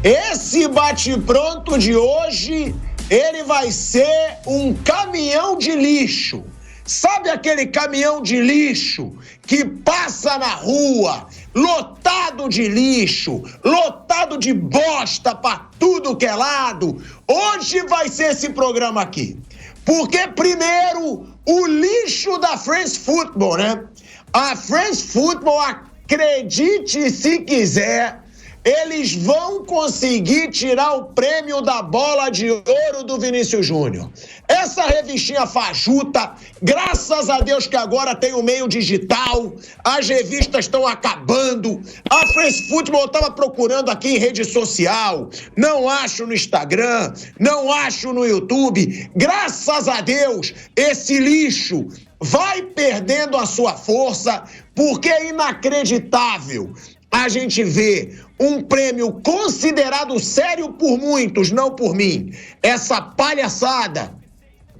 Esse bate-pronto de hoje, ele vai ser um caminhão de lixo. Sabe aquele caminhão de lixo que passa na rua, lotado de lixo, lotado de bosta pra tudo que é lado? Hoje vai ser esse programa aqui. Porque primeiro, o lixo da France Football, né? A France Football, acredite se quiser, eles vão conseguir tirar o prêmio da bola de ouro do Vinícius Júnior. Essa revistinha fajuta, graças a Deus que agora tem o meio digital, as revistas estão acabando. A France Football estava procurando aqui em rede social, não acho no Instagram, não acho no YouTube. Graças a Deus, esse lixo vai perdendo a sua força, porque é inacreditável a gente vê um prêmio considerado sério por muitos, não por mim, essa palhaçada,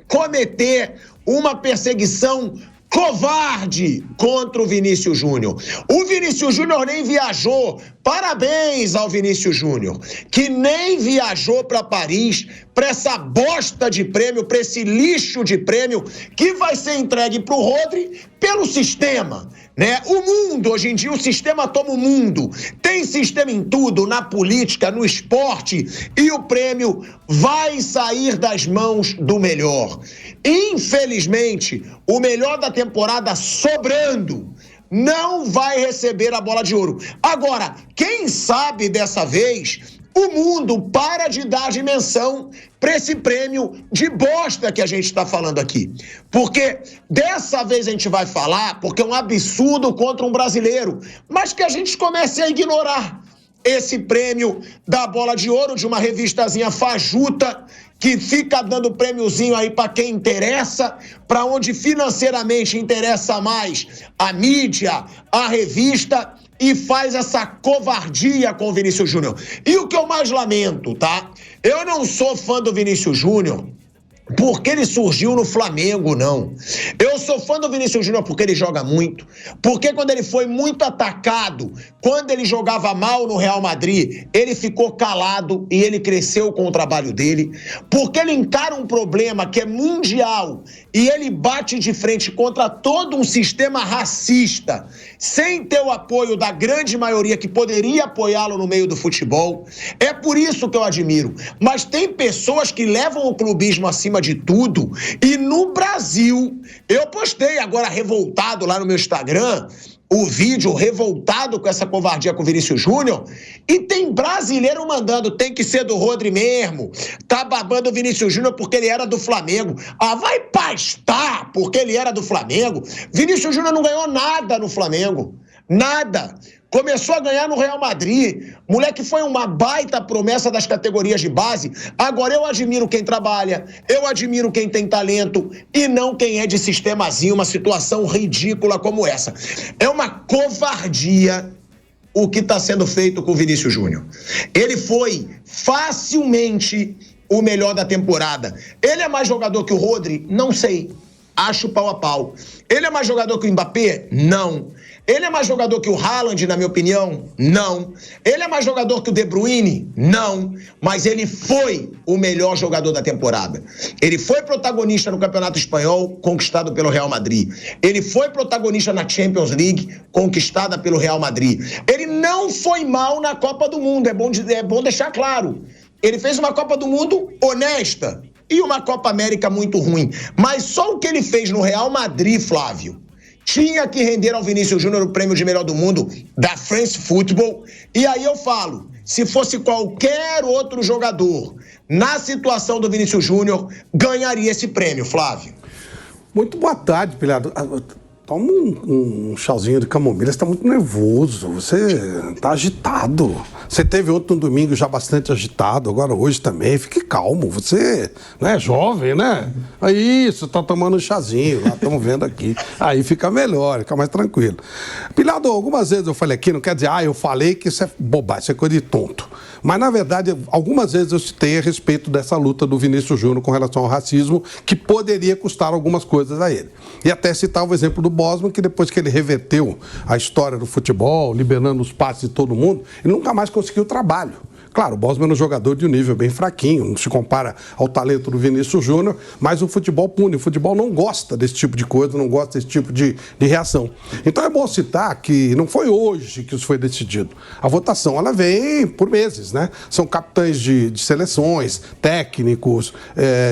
cometer uma perseguição covarde contra o Vinícius Júnior. O Vinícius Júnior nem viajou. Parabéns ao Vinícius Júnior, que nem viajou para Paris, para essa bosta de prêmio, para esse lixo de prêmio que vai ser entregue para o Rodri pelo sistema, né? O mundo, hoje em dia, o sistema toma o mundo. Tem sistema em tudo, na política, no esporte, e o prêmio vai sair das mãos do melhor. Infelizmente, o melhor da temporada sobrando não vai receber a bola de ouro. Agora, quem sabe dessa vez o mundo para de dar dimensão para esse prêmio de bosta que a gente está falando aqui. Porque dessa vez a gente vai falar, porque é um absurdo contra um brasileiro, mas que a gente comece a ignorar esse prêmio da bola de ouro de uma revistazinha fajuta que fica dando prêmiozinho aí para quem interessa, para onde financeiramente interessa mais a mídia, a revista, e faz essa covardia com o Vinícius Júnior. E o que eu mais lamento, tá? Eu não sou fã do Vinícius Júnior porque ele surgiu no Flamengo, não. Eu sou fã do Vinícius Júnior porque ele joga muito, porque quando ele foi muito atacado, quando ele jogava mal no Real Madrid, ele ficou calado e ele cresceu com o trabalho dele, porque ele encara um problema que é mundial e ele bate de frente contra todo um sistema racista, sem ter o apoio da grande maioria que poderia apoiá-lo no meio do futebol. É por isso que eu admiro. Mas tem pessoas que levam o clubismo acima de tudo, e no Brasil, eu postei agora revoltado lá no meu Instagram, o vídeo revoltado com essa covardia com o Vinícius Júnior, e tem brasileiro mandando, tem que ser do Rodri mesmo, tá babando o Vinícius Júnior porque ele era do Flamengo. Ah, vai pastar porque ele era do Flamengo. Vinícius Júnior não ganhou nada no Flamengo, nada. Começou a ganhar no Real Madrid. Moleque foi uma baita promessa das categorias de base. Agora eu admiro quem trabalha, eu admiro quem tem talento e não quem é de sistemazinho, uma situação ridícula como essa. É uma covardia o que está sendo feito com o Vinícius Júnior. Ele foi facilmente o melhor da temporada. Ele é mais jogador que o Rodri? Não sei. Acho pau a pau. Ele é mais jogador que o Mbappé? Não. Ele é mais jogador que o Haaland, na minha opinião? Não. Ele é mais jogador que o De Bruyne? Não. Mas ele foi o melhor jogador da temporada. Ele foi protagonista no Campeonato Espanhol, conquistado pelo Real Madrid. Ele foi protagonista na Champions League, conquistada pelo Real Madrid. Ele não foi mal na Copa do Mundo, é bom deixar claro. Ele fez uma Copa do Mundo honesta e uma Copa América muito ruim. Mas só o que ele fez no Real Madrid, Flávio, tinha que render ao Vinícius Júnior o prêmio de melhor do mundo da France Football. E aí eu falo, se fosse qualquer outro jogador na situação do Vinícius Júnior, ganharia esse prêmio, Flávio. Muito boa tarde, Pilhado. Toma um chazinho de camomila, você está muito nervoso, você está agitado. Você teve ontem no domingo já bastante agitado, agora hoje também. Fique calmo, você não é jovem, né? Aí, você está tomando um chazinho lá, estamos vendo aqui. Aí fica melhor, fica mais tranquilo. Pilhado, algumas vezes eu falei aqui, não quer dizer, eu falei que isso é bobagem, isso é coisa de tonto. Mas, na verdade, algumas vezes eu citei a respeito dessa luta do Vinícius Júnior com relação ao racismo, que poderia custar algumas coisas a ele. E até citar o exemplo do Bosman, que depois que ele reverteu a história do futebol, liberando os passes de todo mundo, ele nunca mais conseguiu trabalho. Claro, o Bosman é um jogador de um nível bem fraquinho, não se compara ao talento do Vinícius Júnior, mas o futebol pune, o futebol não gosta desse tipo de coisa, não gosta desse tipo de reação. Então é bom citar que não foi hoje que isso foi decidido. A votação, ela vem por meses, né? São capitães de seleções, técnicos,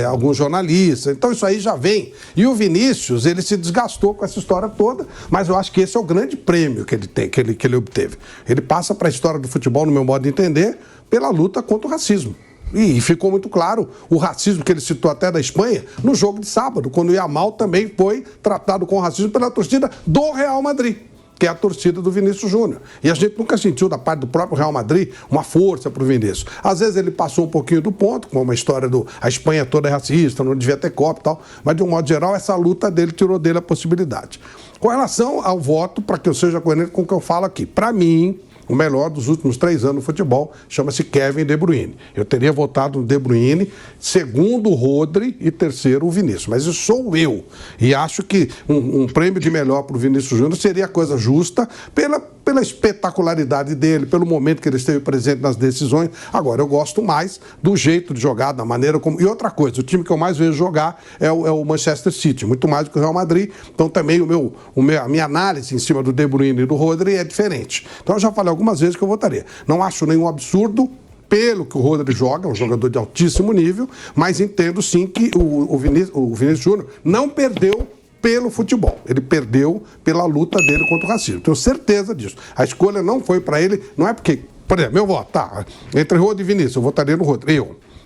alguns jornalistas, então isso aí já vem. E o Vinícius, ele se desgastou com essa história toda, mas eu acho que esse é o grande prêmio que ele tem, que ele obteve. Ele passa para a história do futebol, no meu modo de entender, pela luta contra o racismo. E ficou muito claro o racismo que ele citou até da Espanha no jogo de sábado, quando o Yamal também foi tratado com racismo pela torcida do Real Madrid, que é a torcida do Vinícius Júnior. E a gente nunca sentiu da parte do próprio Real Madrid uma força para o Vinícius. Às vezes ele passou um pouquinho do ponto, como uma história a Espanha toda é racista, não devia ter Copa e tal, mas de um modo geral essa luta dele tirou dele a possibilidade. Com relação ao voto, para que eu seja coerente com o que eu falo aqui, para mim, o melhor dos últimos 3 anos no futebol chama-se Kevin De Bruyne. Eu teria votado no De Bruyne, segundo o Rodri e terceiro o Vinícius. Mas isso sou eu. E acho que um prêmio de melhor para o Vinícius Júnior seria coisa justa pela espetacularidade dele, pelo momento que ele esteve presente nas decisões. Agora, eu gosto mais do jeito de jogar, da maneira como... E outra coisa, o time que eu mais vejo jogar é o Manchester City, muito mais do que o Real Madrid. Então, também a minha análise em cima do De Bruyne e do Rodri é diferente. Então, eu já falei algumas vezes que eu votaria. Não acho nenhum absurdo pelo que o Rodri joga, um jogador de altíssimo nível, mas entendo sim que o Vinícius Júnior não perdeu pelo futebol. Ele perdeu pela luta dele contra o racismo. Tenho certeza disso. A escolha não foi para ele, não é porque... Por exemplo, meu voto, tá, entre Rodri e Vinícius, eu votaria no Rodri.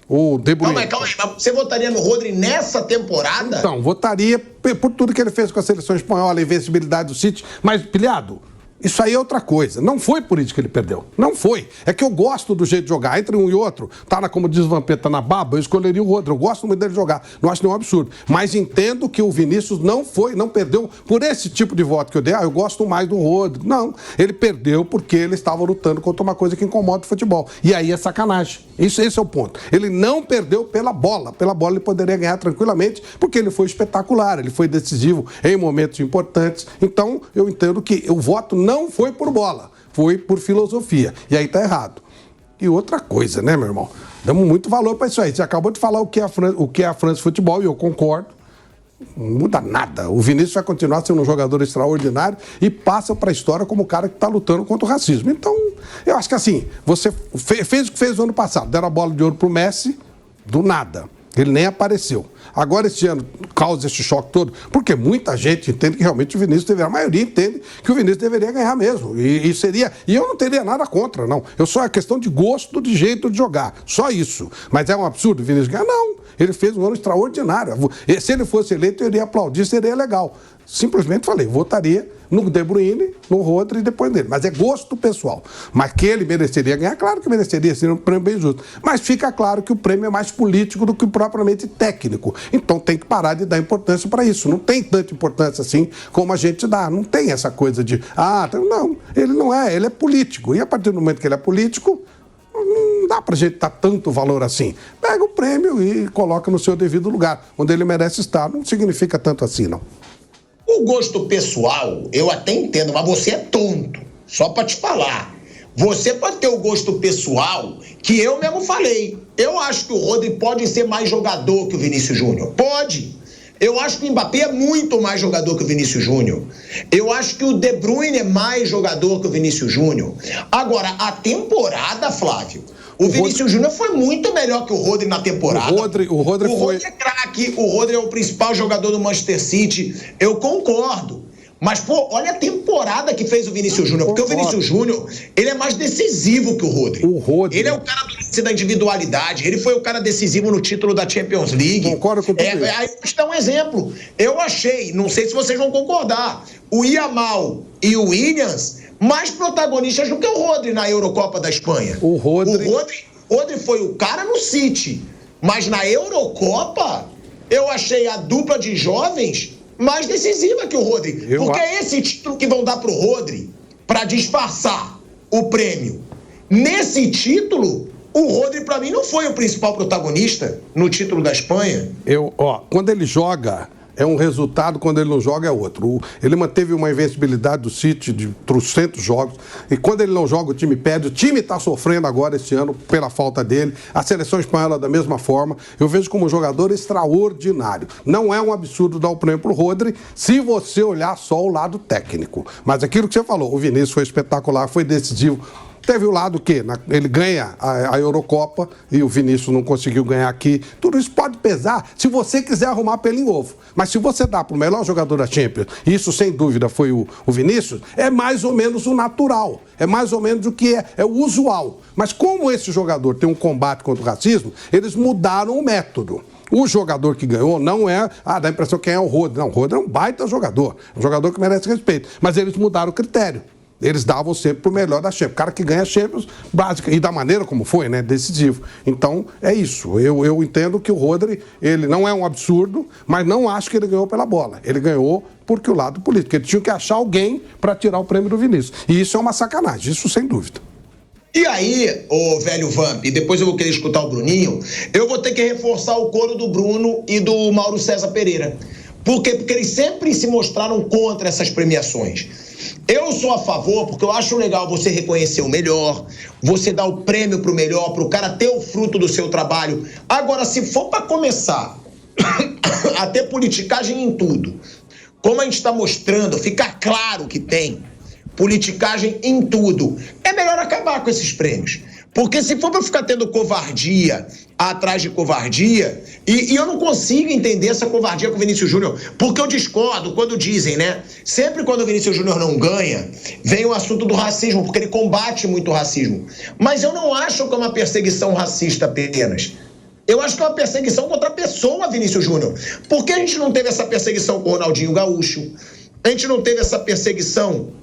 O De Bruyne. Calma aí, mas você votaria no Rodri nessa temporada? Então, votaria por tudo que ele fez com a seleção espanhola, a invencibilidade do City, mas, pilhado, isso aí é outra coisa. Não foi por isso que ele perdeu. Não foi. É que eu gosto do jeito de jogar. Entre um e outro, como diz o Vampeta, na baba, eu escolheria o Rodri. Eu gosto muito dele jogar. Não acho nenhum absurdo. Mas entendo que o Vinícius não perdeu por esse tipo de voto que eu dei. Eu gosto mais do Rodri. Não. Ele perdeu porque ele estava lutando contra uma coisa que incomoda o futebol. E aí é sacanagem. Esse é o ponto. Ele não perdeu pela bola. Pela bola ele poderia ganhar tranquilamente, porque ele foi espetacular. Ele foi decisivo em momentos importantes. Então, eu entendo que o voto não foi por bola, foi por filosofia. E aí tá errado. E outra coisa, né, meu irmão? Damos muito valor para isso aí. Você acabou de falar o que é a França Futebol, e eu concordo. Não muda nada. O Vinícius vai continuar sendo um jogador extraordinário e passa para a história como o cara que está lutando contra o racismo. Então, eu acho que assim, você fez o que fez no ano passado. Deram a bola de ouro pro Messi, do nada. Ele nem apareceu. Agora, esse ano, causa esse choque todo, porque muita gente entende que realmente o Vinícius deveria, a maioria entende que o Vinícius deveria ganhar mesmo. E eu não teria nada contra, não. É questão de gosto, de jeito de jogar. Só isso. Mas é um absurdo o Vinícius ganhar? Não. Ele fez um ano extraordinário. Se ele fosse eleito, eu iria aplaudir, seria legal. Simplesmente falei, votaria no De Bruyne, no Rodri e depois dele. Mas é gosto pessoal. Mas que ele mereceria ganhar, claro que mereceria, seria um prêmio bem justo. Mas fica claro que o prêmio é mais político do que propriamente técnico. Então tem que parar de dar importância para isso. Não tem tanta importância assim como a gente dá. Não tem essa coisa de, não, ele não é, ele é político. E a partir do momento que ele é político, não dá pra gente dar tanto valor assim. Pega o prêmio e coloca no seu devido lugar, onde ele merece estar. Não significa tanto assim, não. O gosto pessoal, eu até entendo, mas você é tonto. Só pra te falar. Você pode ter o gosto pessoal que eu mesmo falei. Eu acho que o Rodri pode ser mais jogador que o Vinícius Júnior. Pode. Eu acho que o Mbappé é muito mais jogador que o Vinícius Júnior. Eu acho que o De Bruyne é mais jogador que o Vinícius Júnior. Agora, a temporada, Flávio, o Vinícius Júnior foi muito melhor que o Rodri na temporada. O Rodri é craque, o Rodri é o principal jogador do Manchester City. Eu concordo. Mas, olha a temporada que fez o Vinícius Júnior. Porque o Vinícius Júnior, ele é mais decisivo que o Rodri. Ele é o cara da individualidade. Ele foi o cara decisivo no título da Champions League. Concordo com você. Aí eu vou te dar um exemplo. Eu achei, não sei se vocês vão concordar, o Yamal e o Williams mais protagonistas do que o Rodri na Eurocopa da Espanha. O Rodri foi o cara no City. Mas na Eurocopa, eu achei a dupla de jovens mais decisiva que o Rodri. Porque é esse título que vão dar pro Rodri para disfarçar o prêmio. Nesse título, o Rodri, para mim, não foi o principal protagonista no título da Espanha. Quando ele joga, é um resultado, quando ele não joga é outro. Ele manteve uma invencibilidade do City de 300 jogos, e quando ele não joga o time perde. O time está sofrendo agora esse ano pela falta dele, a seleção espanhola da mesma forma. Eu vejo como um jogador extraordinário. Não é um absurdo dar o prêmio para o Rodri se você olhar só o lado técnico. Mas aquilo que você falou, o Vinícius foi espetacular, foi decisivo. Teve o lado que ele ganha a Eurocopa e o Vinícius não conseguiu ganhar aqui. Tudo isso pode pesar se você quiser arrumar pelo em ovo. Mas se você dá para o melhor jogador da Champions, e isso sem dúvida foi o Vinícius, é mais ou menos o natural. É mais ou menos o que é o usual. Mas como esse jogador tem um combate contra o racismo, eles mudaram o método. O jogador que ganhou não é... dá a impressão que quem é o Rodri. Não, o Rodri é um baita jogador. É um jogador que merece respeito. Mas eles mudaram o critério. Eles davam sempre pro melhor da Champions. O cara que ganha a Champions, básica. E da maneira como foi, né? Decisivo. Então, é isso. Eu entendo que o Rodri, ele não é um absurdo, mas não acho que ele ganhou pela bola. Ele ganhou porque o lado político. Ele tinha que achar alguém para tirar o prêmio do Vinícius. E isso é uma sacanagem, isso sem dúvida. E aí, ô velho Vamp, depois eu vou querer escutar o Bruninho, eu vou ter que reforçar o coro do Bruno e do Mauro César Pereira. Por quê? Porque eles sempre se mostraram contra essas premiações. Eu sou a favor, porque eu acho legal você reconhecer o melhor, você dar o prêmio pro melhor, pro cara ter o fruto do seu trabalho. Agora, se for para começar a ter politicagem em tudo, como a gente está mostrando, fica claro que tem politicagem em tudo, é melhor acabar com esses prêmios. Porque se for para ficar tendo covardia atrás de covardia, e eu não consigo entender essa covardia com o Vinícius Júnior, porque eu discordo quando dizem, né? Sempre quando o Vinícius Júnior não ganha, vem o assunto do racismo, porque ele combate muito o racismo. Mas eu não acho que é uma perseguição racista apenas. Eu acho que é uma perseguição contra a pessoa, Vinícius Júnior. Por que a gente não teve essa perseguição com o Ronaldinho Gaúcho? A gente não teve essa perseguição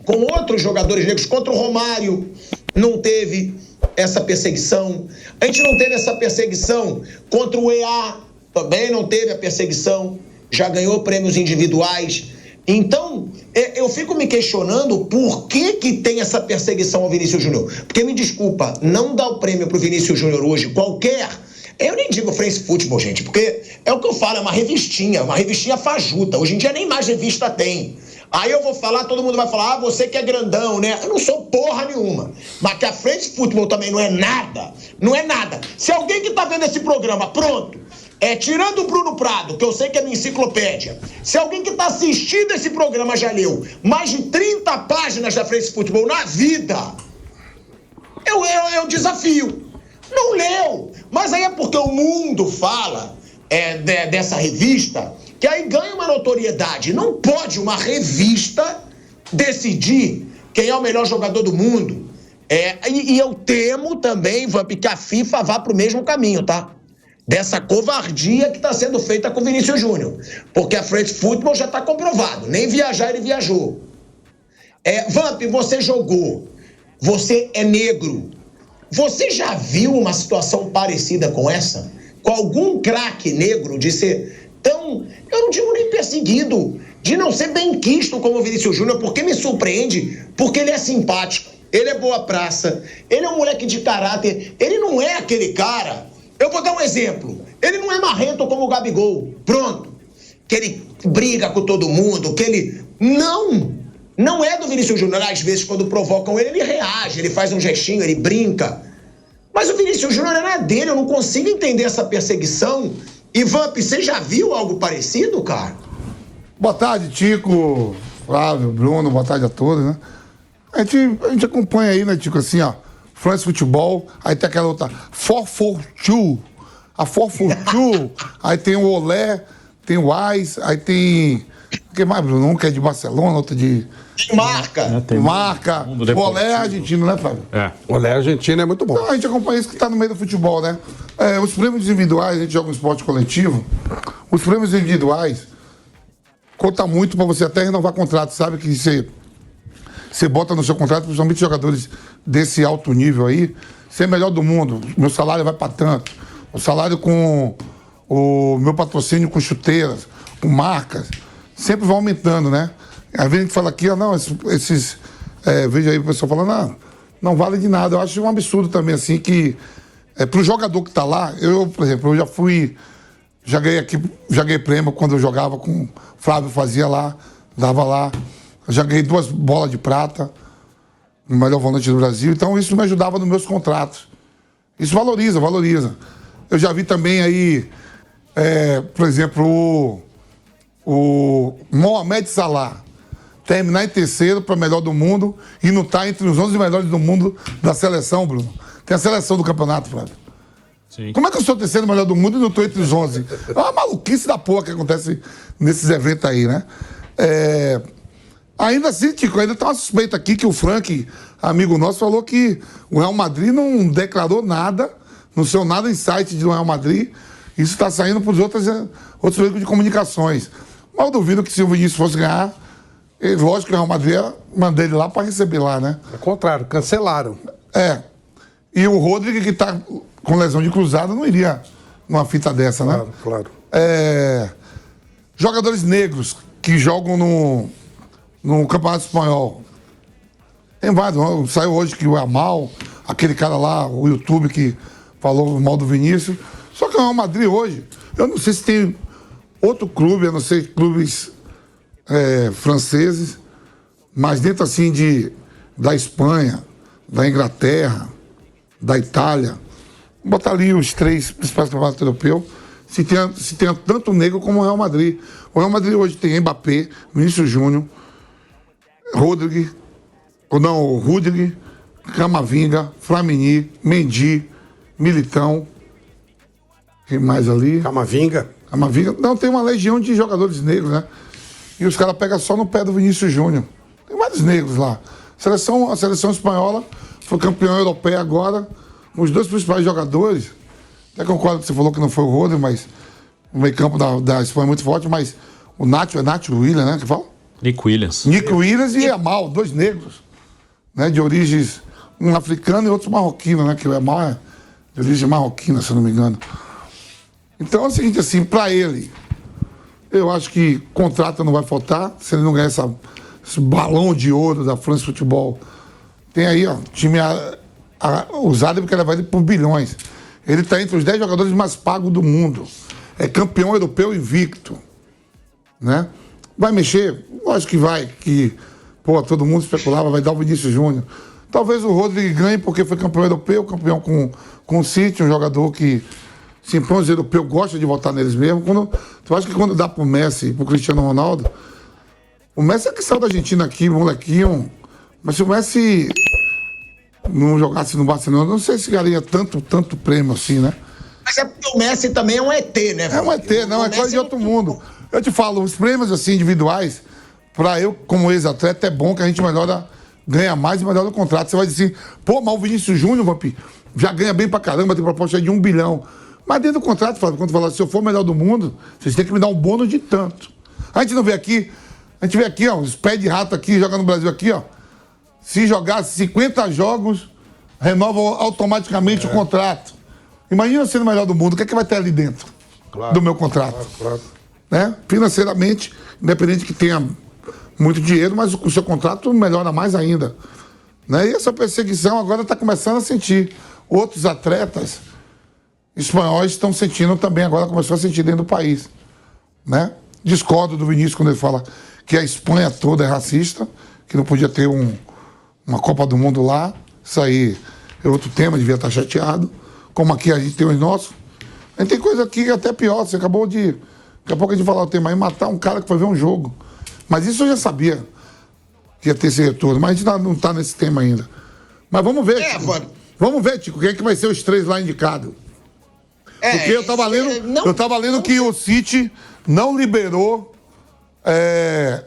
com outros jogadores negros, contra o Romário, não teve essa perseguição. A gente não teve essa perseguição contra o EA, também não teve a perseguição, já ganhou prêmios individuais. Então, eu fico me questionando por que tem essa perseguição ao Vinícius Júnior. Porque, me desculpa, não dar o prêmio pro Vinícius Júnior hoje, qualquer... Eu nem digo France Football, gente, porque é o que eu falo, é uma revistinha fajuta. Hoje em dia nem mais revista tem. Aí eu vou falar, todo mundo vai falar, você que é grandão, né? Eu não sou porra nenhuma. Mas que a France Football também não é nada. Não é nada. Se alguém que tá vendo esse programa, pronto, tirando o Bruno Prado, que eu sei que é minha enciclopédia, se alguém que tá assistindo esse programa já leu mais de 30 páginas da France Football na vida, eu desafio. Não leu. Mas aí é porque o mundo fala dessa revista, que aí ganha uma notoriedade. Não pode uma revista decidir quem é o melhor jogador do mundo. E eu temo também, Vamp, que a FIFA vá pro mesmo caminho, tá? Dessa covardia que está sendo feita com o Vinícius Júnior. Porque a France Football já está comprovado. Nem viajar ele viajou. Vamp, você jogou. Você é negro. Você já viu uma situação parecida com essa? Com algum craque negro de ser tão, eu não digo nem perseguido, de não ser bem quisto como o Vinícius Júnior, porque me surpreende, porque ele é simpático, ele é boa praça, ele é um moleque de caráter, ele não é aquele cara, eu vou dar um exemplo, ele não é marrento como o Gabigol, pronto, que ele briga com todo mundo, que ele, não é do Vinícius Júnior. Às vezes quando provocam ele reage, ele faz um gestinho, ele brinca, mas o Vinícius Júnior não é dele, eu não consigo entender essa perseguição. E Vamp, você já viu algo parecido, cara? Boa tarde, Tico, Flávio, Bruno, boa tarde a todos, né? A gente acompanha aí, né, Tico, assim, ó, France Futebol, aí tem aquela outra, 442, a 442, aí tem o Olé, tem o Ais, aí tem, o que mais, Bruno? Um que é de Barcelona, outro de... Marca. Marca. O Olé é argentino, né, Flávio? O Olé argentino é muito bom. Então a gente acompanha isso que tá no meio do futebol, né? Os prêmios individuais, a gente joga um esporte coletivo, os prêmios individuais conta muito pra você até renovar contrato, sabe? Que você bota no seu contrato, principalmente jogadores desse alto nível aí, ser melhor do mundo, meu salário vai pra tanto, o salário com o meu patrocínio com chuteiras, com marcas, sempre vai aumentando, né? Às vezes a gente fala aqui, não, veja aí o pessoal falando, não vale de nada. Eu acho um absurdo também, assim, que pro jogador que tá lá, por exemplo, eu Já ganhei prêmio quando eu jogava com o Flávio, fazia lá, dava lá. Já ganhei 2 bolas de prata, o melhor volante do Brasil. Então isso me ajudava nos meus contratos. Isso valoriza. Eu já vi também aí, por exemplo, o Mohamed Salah terminar em terceiro para melhor do mundo e não estar entre os 11 melhores do mundo da seleção, Bruno. Tem a seleção do campeonato, Flávio. Sim. Como é que eu sou o terceiro melhor do mundo e não estou entre os 11? É uma maluquice da porra que acontece nesses eventos aí, né? Ainda assim, Tico, ainda tem uma suspeita aqui que o Frank, amigo nosso, falou que o Real Madrid não declarou nada, não saiu nada em site do Real Madrid. Isso está saindo para os outros veículos de comunicações. Mas eu duvido que se o Vinícius fosse ganhar, lógico que o Real Madrid ia mandar ele lá para receber lá, né? Ao contrário, cancelaram. E o Rodrigo, que está com lesão de cruzado, não iria numa fita dessa, né? Claro. Jogadores negros que jogam no Campeonato Espanhol. Tem vários. Saiu hoje que o Amal, aquele cara lá, o YouTube que falou mal do Vinícius. Só que o Real Madrid hoje, eu não sei se tem outro clube, eu não sei, clubes franceses, mas dentro assim da Espanha, da Inglaterra, da Itália, botar ali os 3 principais campeonatos europeus, se tem tanto negro como o Real Madrid. O Real Madrid hoje tem Mbappé, Vinícius Júnior, Rudiger, Camavinga, Flamini, Mendy, Militão. Quem mais ali? Camavinga. Não, tem uma legião de jogadores negros, né? E os caras pegam só no pé do Vinícius Júnior. Tem vários negros lá. A seleção espanhola foi campeã europeia agora. Os 2 principais jogadores, até concordo que você falou que não foi o Rodrigo, mas o meio campo da Espanha é muito forte, mas o Nacho Williams, né? Que fala? Nick Williams E Amal, 2 negros, né? De origens, um africano e outro marroquino, né? Que o Amal é de origem marroquina, se eu não me engano. Então é o seguinte, assim, pra ele, eu acho que contrato não vai faltar, se ele não ganhar esse balão de ouro da France Futebol. Tem aí, ó, time usado porque levar ele por bilhões. Ele tá entre os 10 jogadores mais pagos do mundo. É campeão europeu invicto, né? Vai mexer? Lógico que vai, todo mundo especulava, vai dar o Vinícius Júnior. Talvez o Rodrigo ganhe porque foi campeão europeu, campeão com o City, um jogador que se impõe os europeus, gosta de votar neles mesmo. Tu acha que quando dá pro Messi, pro Cristiano Ronaldo, o Messi é que saiu da Argentina aqui, molequinho, mas se o Messi não jogasse no Barcelona, não sei se ganharia tanto prêmio assim, né? Mas é porque o Messi também é um ET, né? É um ET, não, é coisa de outro mundo. Eu te falo, os prêmios assim individuais, pra eu, como ex-atleta, é bom que a gente ganha mais e melhora o contrato. Você vai dizer assim, pô, mas o Vinícius Júnior, Vampi, já ganha bem pra caramba, tem proposta de 1 bilhão. Mas dentro do contrato, Flávio, quando fala, se eu for o melhor do mundo, vocês têm que me dar um bônus de tanto. A gente não vê aqui, a gente vê aqui, ó, os pés de rato aqui, joga no Brasil aqui, ó. Se jogar 50 jogos, renova automaticamente o contrato. Imagina sendo o melhor do mundo, o que é que vai ter ali dentro do meu contrato? Claro. Né? Financeiramente, independente que tenha muito dinheiro, mas o seu contrato melhora mais ainda. Né? E essa perseguição agora está começando a sentir. Outros atletas espanhóis estão sentindo também, agora começou a sentir dentro do país. Né? Discordo do Vinícius quando ele fala que a Espanha toda é racista, que não podia ter uma Copa do Mundo lá. Isso aí é outro tema, devia estar chateado. Como aqui a gente tem os nossos. A gente tem coisa aqui que é até pior. Você acabou de... Daqui a pouco a gente falar o tema aí, matar um cara que foi ver um jogo. Mas isso eu já sabia que ia ter esse retorno. Mas a gente não está nesse tema ainda. Mas vamos ver, Tico. Vamos ver, Tico, quem é que vai ser os 3 lá indicados. Porque eu tava lendo que o City não liberou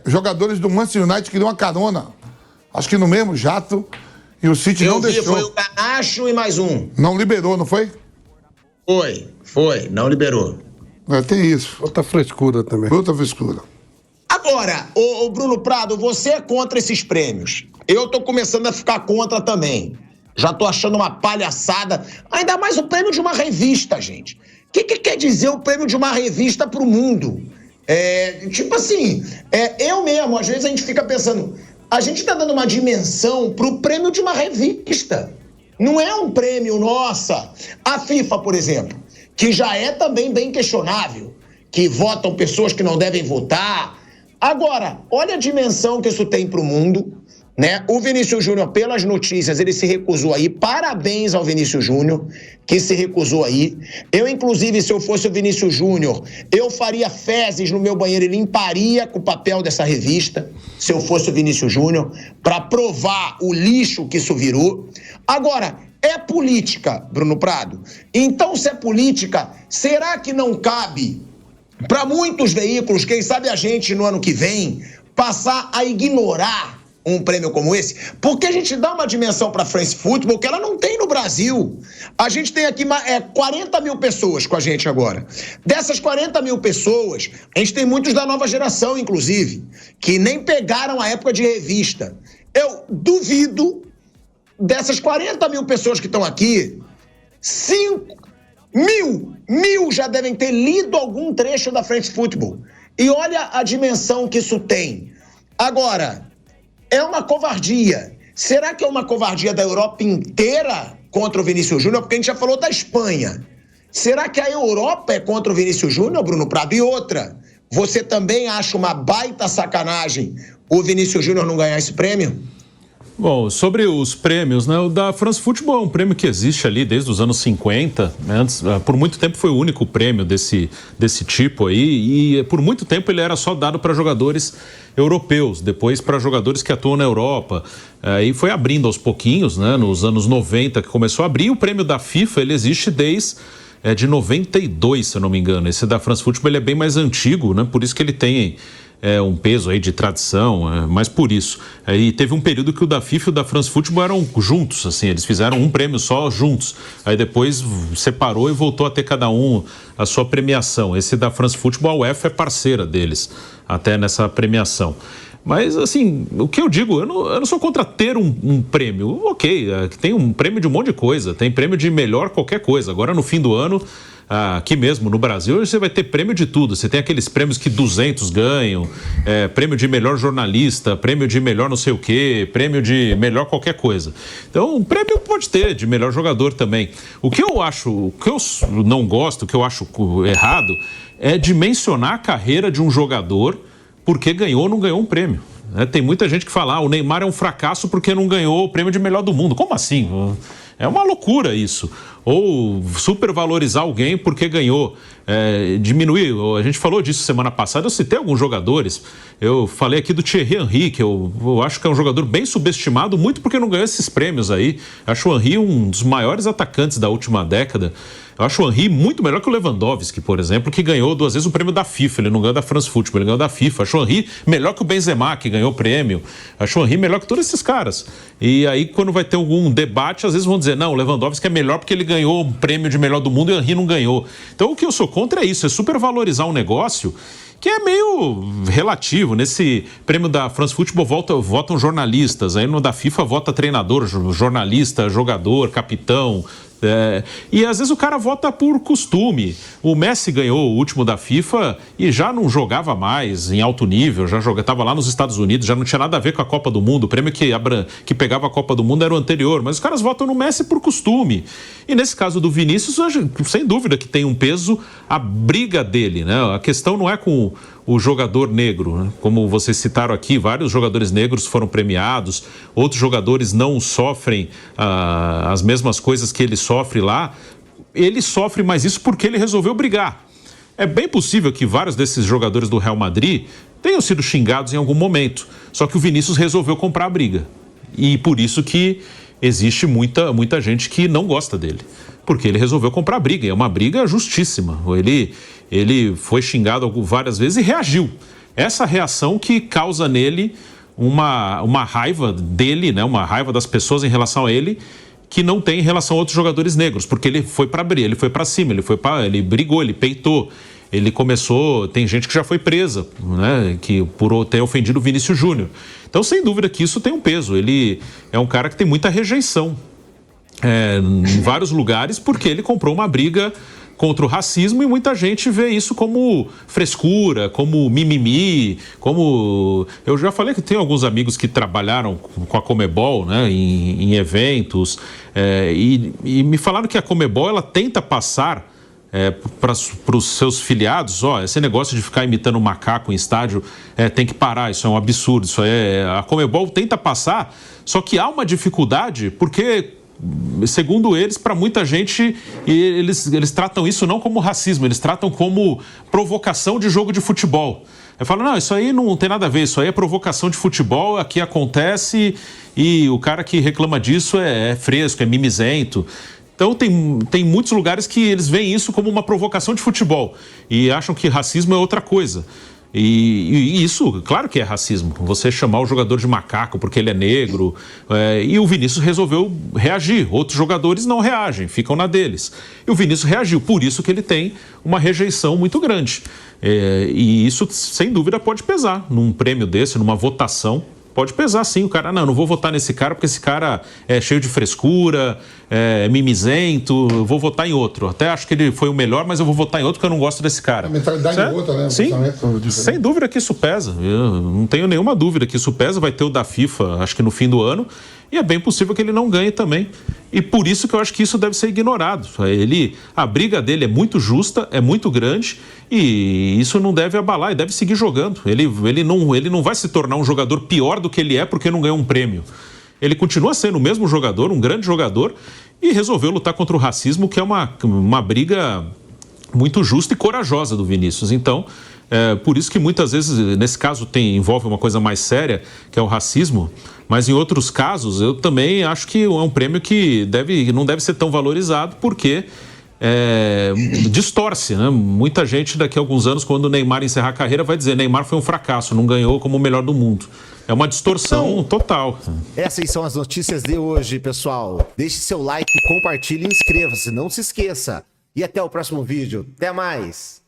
jogadores do Manchester United que deu uma carona. Acho que no mesmo jato. E o City não deixou. Foi o Canacho e mais um. Não liberou, não foi? Foi. Não liberou. Tem isso. Outra frescura também. Outra frescura. Agora, o Bruno Prado, você é contra esses prêmios. Eu tô começando a ficar contra também. Já tô achando uma palhaçada. Ainda mais o prêmio de uma revista, gente. O que quer dizer o prêmio de uma revista pro mundo? Tipo assim, eu mesmo, às vezes a gente fica pensando, a gente tá dando uma dimensão pro prêmio de uma revista. Não é um prêmio, nossa. A FIFA, por exemplo, que já é também bem questionável, que votam pessoas que não devem votar. Agora, olha a dimensão que isso tem para o mundo, né? O Vinícius Júnior, pelas notícias, ele se recusou aí. Parabéns ao Vinícius Júnior, que se recusou aí. Eu, inclusive, se eu fosse o Vinícius Júnior, eu faria fezes no meu banheiro e limparia com o papel dessa revista, se eu fosse o Vinícius Júnior, para provar o lixo que isso virou. Agora, é política, Bruno Prado. Então, se é política, será que não cabe para muitos veículos, quem sabe a gente no ano que vem, passar a ignorar um prêmio como esse? Porque a gente dá uma dimensão para a France Football que ela não tem no Brasil. A gente tem aqui 40 mil pessoas com a gente agora. Dessas 40 mil pessoas, a gente tem muitos da nova geração, inclusive, que nem pegaram a época de revista. Eu duvido, dessas 40 mil pessoas que estão aqui, 5.000 já devem ter lido algum trecho da France Football. E olha a dimensão que isso tem. Agora, é uma covardia. Será que é uma covardia da Europa inteira contra o Vinícius Júnior? Porque a gente já falou da Espanha. Será que a Europa é contra o Vinícius Júnior, Bruno Prado? E outra, você também acha uma baita sacanagem o Vinícius Júnior não ganhar esse prêmio? Bom, sobre os prêmios, né? O da France Football é um prêmio que existe ali desde os anos 50. Né? Antes, por muito tempo foi o único prêmio desse tipo aí, e por muito tempo ele era só dado para jogadores europeus, depois para jogadores que atuam na Europa. E foi abrindo aos pouquinhos, né? Nos anos 90 que começou a abrir. O prêmio da FIFA, ele existe desde de 92, se eu não me engano. Esse da France Football ele é bem mais antigo, né? Por isso que ele tem um peso aí de tradição, mas por isso. Aí teve um período que o da FIFA e o da France Football eram juntos, assim, eles fizeram um prêmio só juntos. Aí depois separou e voltou a ter cada um a sua premiação. Esse da France Football, a UEFA é parceira deles, até nessa premiação. Mas, assim, o que eu digo, eu não sou contra ter um prêmio. Ok, tem um prêmio de um monte de coisa, tem prêmio de melhor qualquer coisa. Agora, no fim do ano, aqui mesmo no Brasil, você vai ter prêmio de tudo. Você tem aqueles prêmios que 200 ganham, prêmio de melhor jornalista, prêmio de melhor não sei o quê, prêmio de melhor qualquer coisa. Então, um prêmio pode ter de melhor jogador também. O que eu não gosto, o que eu acho errado, é de mencionar a carreira de um jogador porque ganhou ou não ganhou um prêmio. Tem muita gente que fala, o Neymar é um fracasso porque não ganhou o prêmio de melhor do mundo. Como assim? É uma loucura isso. Ou supervalorizar alguém porque ganhou. Diminuir, a gente falou disso semana passada, eu citei alguns jogadores. Eu falei aqui do Thierry Henry, que eu acho que é um jogador bem subestimado, muito porque não ganhou esses prêmios aí. Acho o Henry um dos maiores atacantes da última década. Eu acho o Henry muito melhor que o Lewandowski, por exemplo, que ganhou 2 vezes o prêmio da FIFA. Ele não ganhou da France Football, ele ganhou da FIFA. Acho o Henry melhor que o Benzema, que ganhou o prêmio. Acho o Henry melhor que todos esses caras. E aí, quando vai ter algum debate, às vezes vão dizer, não, o Lewandowski é melhor porque ele ganhou um prêmio de melhor do mundo e o Henry não ganhou. Então, o que eu sou contra é isso, é supervalorizar um negócio que é meio relativo. Nesse prêmio da France Football votam jornalistas, aí no da FIFA vota treinador, jornalista, jogador, capitão. E às vezes o cara vota por costume. O Messi ganhou o último da FIFA e já não jogava mais em alto nível, já estava lá nos Estados Unidos, já não tinha nada a ver com a Copa do Mundo. O prêmio que pegava a Copa do Mundo era o anterior, mas os caras votam no Messi por costume. E nesse caso do Vinícius, sem dúvida que tem um peso a briga dele, né? A questão não é com o jogador negro, né? Como vocês citaram aqui, vários jogadores negros foram premiados, outros jogadores não sofrem as mesmas coisas que ele sofre lá. Ele sofre mais isso porque ele resolveu brigar. É bem possível que vários desses jogadores do Real Madrid tenham sido xingados em algum momento, só que o Vinícius resolveu comprar a briga. E por isso que existe muita gente que não gosta dele, porque ele resolveu comprar a briga, e é uma briga justíssima. Ele foi xingado várias vezes e reagiu. Essa reação que causa nele uma raiva dele, né? Uma raiva das pessoas em relação a ele, que não tem em relação a outros jogadores negros, porque ele foi para briga, ele foi para cima, ele brigou, ele peitou. Ele começou, tem gente que já foi presa, né, por ter ofendido o Vinícius Júnior. Então, sem dúvida que isso tem um peso. Ele é um cara que tem muita rejeição em vários lugares, porque ele comprou uma briga contra o racismo, e muita gente vê isso como frescura, como mimimi, como... Eu já falei que tem alguns amigos que trabalharam com a Conmebol, né, em eventos, e me falaram que a Conmebol, ela tenta passar para os seus filiados, esse negócio de ficar imitando macaco em estádio tem que parar, isso é um absurdo, isso a Conmebol tenta passar, só que há uma dificuldade, porque, segundo eles, para muita gente, eles tratam isso não como racismo, eles tratam como provocação de jogo de futebol. Eu falo, não, isso aí não tem nada a ver, isso aí é provocação de futebol, aqui acontece e o cara que reclama disso é fresco, é mimizento. Então tem muitos lugares que eles veem isso como uma provocação de futebol e acham que racismo é outra coisa. E isso, claro que é racismo, você chamar o jogador de macaco porque ele é negro, e o Vinícius resolveu reagir, outros jogadores não reagem, ficam na deles. E o Vinícius reagiu, por isso que ele tem uma rejeição muito grande. E isso, sem dúvida, pode pesar num prêmio desse, numa votação. Pode pesar sim, o cara, não vou votar nesse cara porque esse cara é cheio de frescura, é mimizento, eu vou votar em outro. Até acho que ele foi o melhor, mas eu vou votar em outro porque eu não gosto desse cara. A mentalidade é outra, né? Sim, sem dúvida que isso pesa. Eu não tenho nenhuma dúvida que isso pesa. Vai ter o da FIFA, acho que no fim do ano, e é bem possível que ele não ganhe também. E por isso que eu acho que isso deve ser ignorado. A briga dele é muito justa, é muito grande, e isso não deve abalar, e deve seguir jogando. Ele não vai se tornar um jogador pior do que ele é porque não ganhou um prêmio. Ele continua sendo o mesmo jogador, um grande jogador, e resolveu lutar contra o racismo, que é uma briga muito justa e corajosa do Vinícius. Então, por isso que muitas vezes, nesse caso, envolve uma coisa mais séria, que é o racismo, mas em outros casos, eu também acho que é um prêmio que não deve ser tão valorizado, porque distorce, né? Muita gente daqui a alguns anos, quando o Neymar encerrar a carreira, vai dizer Neymar foi um fracasso, não ganhou como o melhor do mundo. É uma distorção total. Essas são as notícias de hoje, pessoal. Deixe seu like, compartilhe e inscreva-se. Não se esqueça. E até o próximo vídeo. Até mais!